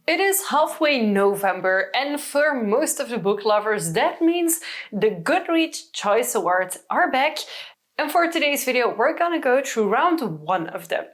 It is halfway November, and for most of the book lovers, that means the Goodreads Choice Awards are back. And for today's video, we're gonna go through round one of them.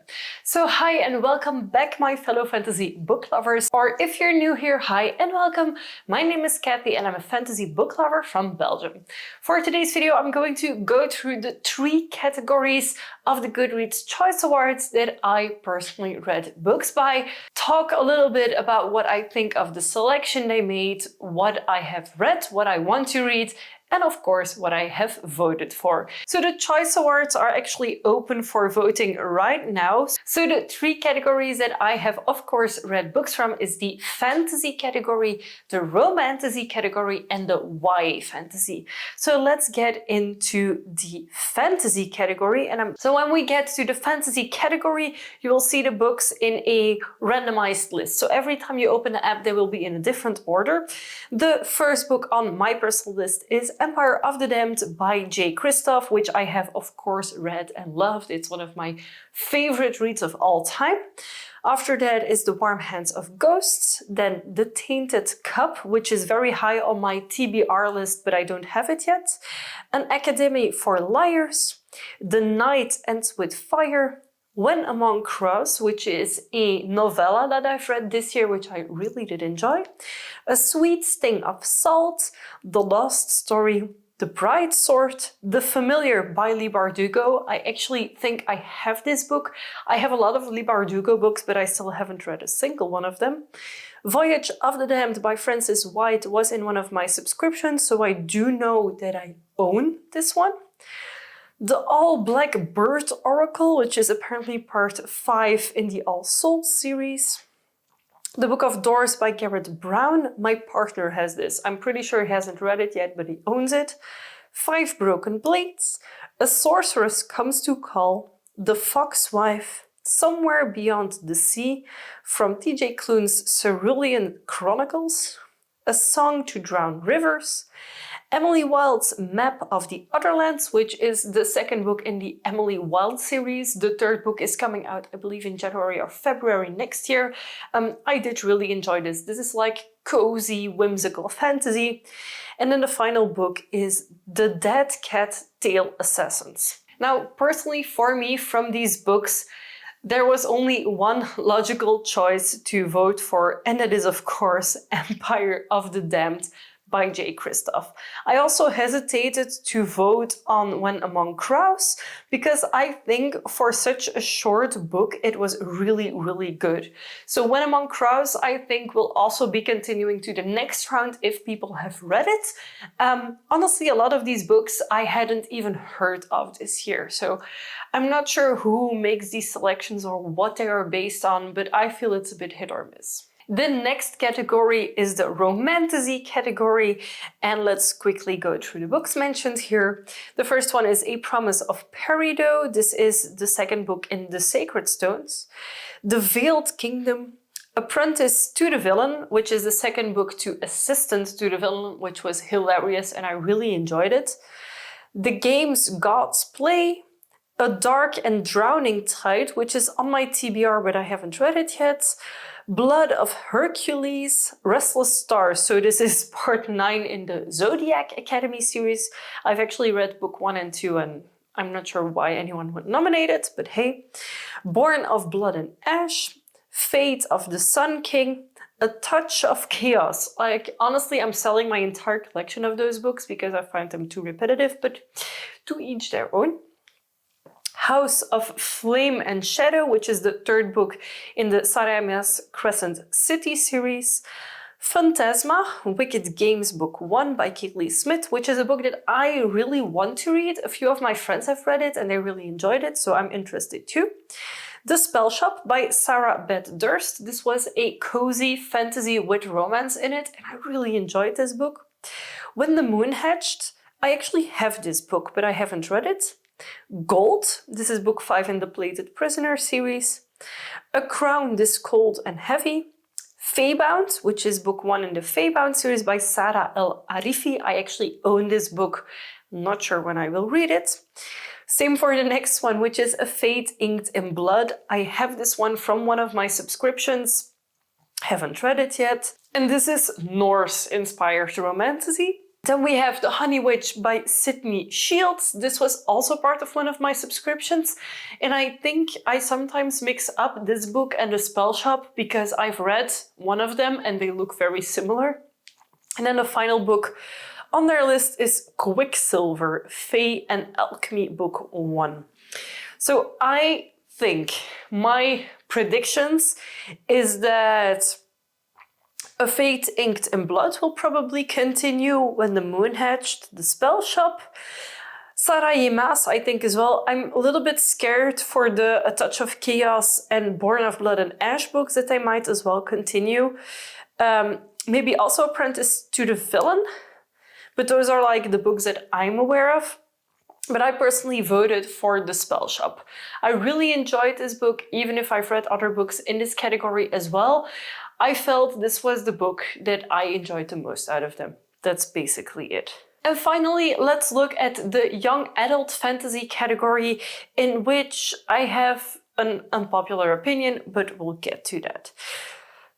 So hi and welcome back, my fellow fantasy book lovers. Or if you're new here, hi and welcome. My name is Kathy and I'm a fantasy book lover from Belgium. For today's video, I'm going to go through the 3 categories of the Goodreads Choice Awards that I personally read books by, talk a little bit about what I think of the selection they made, what I have read, what I want to read, and of course what I have voted for. So the Choice Awards are actually open for voting right now. So the 3 categories that I have of course read books from is the fantasy category, the romantasy category, and the YA fantasy. So let's get into the fantasy category. So when we get to the fantasy category, you will see the books in a randomized list. So every time you open the app, they will be in a different order. The first book on my personal list is Empire of the Damned by J. Kristoff, which I have of course read and loved. It's one of my favorite reads of all time. After that is The Warm Hands of Ghosts, then The Tainted Cup, which is very high on my TBR list, but I don't have it yet. An Academy for Liars, The Night Ends with Fire, When Among Crows, which is a novella that I've read this year, which I really did enjoy. A Sweet Sting of Salt, The Lost Story, The Bright Sword, The Familiar by Leigh Bardugo. I actually think I have this book. I have a lot of Leigh Bardugo books, but I still haven't read a single one of them. Voyage of the Damned by Frances White was in one of my subscriptions, so I do know that I own this one. The All Black Bird Oracle, which is apparently part 5 in the All Souls series. The Book of Doors by Garrett Brown. My partner has this. I'm pretty sure he hasn't read it yet, but he owns it. 5 Broken Blades. A Sorceress Comes to Call. The Fox Wife. Somewhere Beyond the Sea from T.J. Klune's Cerulean Chronicles. A Song to Drown Rivers. Emily Wilde's Map of the Otherlands, which is the second book in the Emily Wilde series. The third book is coming out, I believe, in January or February next year. I did really enjoy this. This is like cozy, whimsical fantasy. And then the final book is The Dead Cat Tail Assassins. Now, personally, for me, from these books, there was only one logical choice to vote for, and that is, of course, Empire of the Damned by J. Kristoff. I also hesitated to vote on When Among Crows because I think for such a short book, it was really, really good. So When Among Crows, I think will also be continuing to the next round if people have read it. Honestly, a lot of these books I hadn't even heard of this year. So I'm not sure who makes these selections or what they are based on, but I feel it's a bit hit or miss. The next category is the romantasy category, and let's quickly go through the books mentioned here. The first one is A Promise of Peridot. This is the second book in the Sacred Stones. The Veiled Kingdom. Apprentice to the Villain, which is the second book to Assistant to the Villain, which was hilarious and I really enjoyed it. The Games Gods Play. A Dark and Drowning Tide, which is on my TBR, but I haven't read it yet. Blood of Hercules, Restless Stars. So this is part 9 in the Zodiac Academy series. I've actually read book 1 and 2, and I'm not sure why anyone would nominate it, but hey. Born of Blood and Ash, Fate of the Sun King, A Touch of Chaos. Like, honestly, I'm selling my entire collection of those books because I find them too repetitive, but to each their own. House of Flame and Shadow, which is the third book in the Sarayamas Crescent City series. Phantasma, Wicked Games Book 1 by Kaylee Smith, which is a book that I really want to read. A few of my friends have read it and they really enjoyed it, so I'm interested too. The Spell Shop by Sarah Beth Durst. This was a cozy fantasy with romance in it, and I really enjoyed this book. When the Moon Hatched. I actually have this book, but I haven't read it. Gold, this is book 5 in the Plated Prisoner series. A Crown This Cold and Heavy. Feybound, which is book 1 in the Feybound series by Sara El Arifi. I actually own this book, not sure when I will read it. Same for the next one, which is A Fate Inked in Blood. I have this one from one of my subscriptions. Haven't read it yet. And this is Norse-inspired Romantasy. Then we have The Honey Witch by Sydney Shields. This was also part of one of my subscriptions. And I think I sometimes mix up this book and The Spell Shop because I've read one of them and they look very similar. And then the final book on their list is Quicksilver, Fae and Alchemy Book 1. So I think my predictions is that A Fate Inked in Blood will probably continue, When the Moon Hatched, The Spell Shop. Sarajemas, I think as well. I'm a little bit scared for the A Touch of Chaos and Born of Blood and Ash books that they might as well continue. Maybe also Apprentice to the Villain, but those are like the books that I'm aware of. But I personally voted for The Spell Shop. I really enjoyed this book, even if I've read other books in this category as well. I felt this was the book that I enjoyed the most out of them. That's basically it. And finally, let's look at the young adult fantasy category, in which I have an unpopular opinion, but we'll get to that.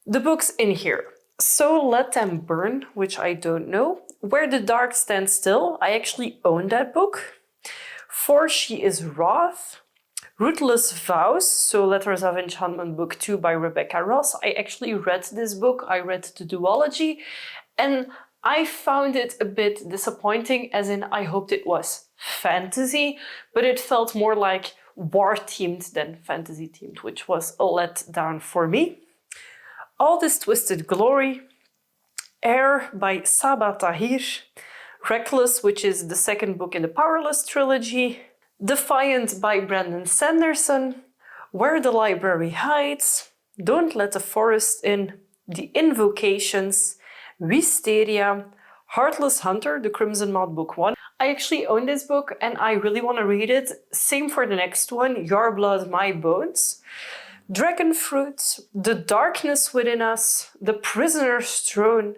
The books in here. So Let Them Burn, which I don't know. Where the Dark Stands Still, I actually own that book. For She Is Wrath. Ruthless Vows, so Letters of Enchantment Book 2 by Rebecca Ross. I actually read this book, I read the duology, and I found it a bit disappointing, as in I hoped it was fantasy, but it felt more like war-themed than fantasy-themed, which was a letdown for me. All This Twisted Glory, Air by Saba Tahir, Reckless, which is the second book in the Powerless trilogy, Defiant by Brandon Sanderson, Where the Library Hides, Don't Let the Forest In, The Invocations, Wisteria, Heartless Hunter, The Crimson Moth Book 1. I actually own this book and I really want to read it. Same for the next one, Your Blood, My Bones. Dragon Fruit, The Darkness Within Us, The Prisoner's Throne,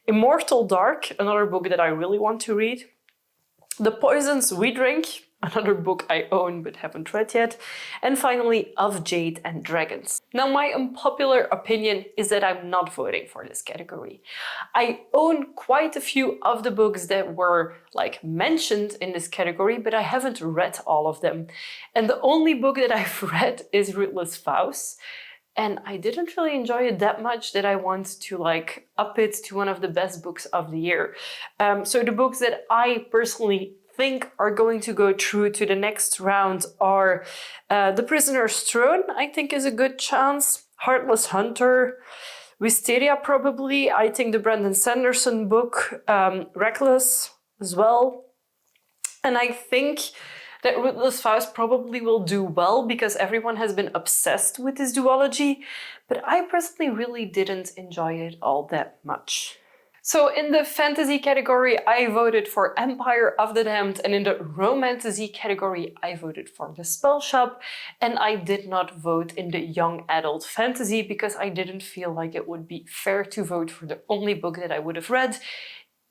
Immortal Dark, another book that I really want to read. The Poisons We Drink, another book I own but haven't read yet. And finally, Of Jade and Dragons. Now, my unpopular opinion is that I'm not voting for this category. I own quite a few of the books that were mentioned in this category, but I haven't read all of them. And the only book that I've read is Ruthless Vows. And I didn't really enjoy it that much that I want to up it to one of the best books of the year. So the books that I personally think are going to go through to the next round are The Prisoner's Throne, I think is a good chance. Heartless Hunter, Wisteria probably, I think the Brandon Sanderson book, Reckless as well. And I think that Ruthless Vows probably will do well because everyone has been obsessed with this duology, but I personally really didn't enjoy it all that much. So in the fantasy category, I voted for Empire of the Damned, and in the Romantasy category, I voted for The Spell Shop, and I did not vote in the young adult fantasy because I didn't feel like it would be fair to vote for the only book that I would have read,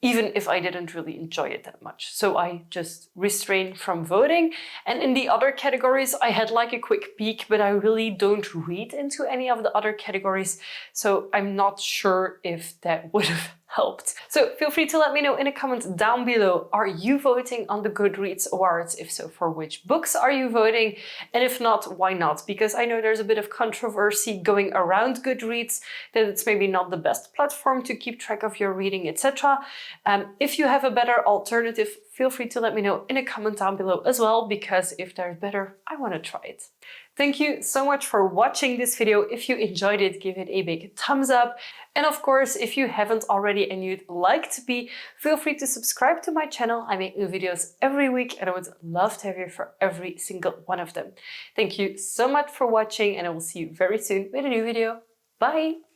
even if I didn't really enjoy it that much. So I just restrained from voting. And in the other categories, I had a quick peek, but I really don't read into any of the other categories. So I'm not sure if that would have helped. So feel free to let me know in the comments down below. Are you voting on the Goodreads Awards? If so, for which books are you voting? And if not, why not? Because I know there's a bit of controversy going around Goodreads, that it's maybe not the best platform to keep track of your reading, etc. If you have a better alternative, feel free to let me know in a comment down below as well, because if there's better, I want to try it. Thank you so much for watching this video. If you enjoyed it, give it a big thumbs up. And of course, if you haven't already and you'd like to be, feel free to subscribe to my channel. I make new videos every week and I would love to have you for every single one of them. Thank you so much for watching and I will see you very soon with a new video. Bye!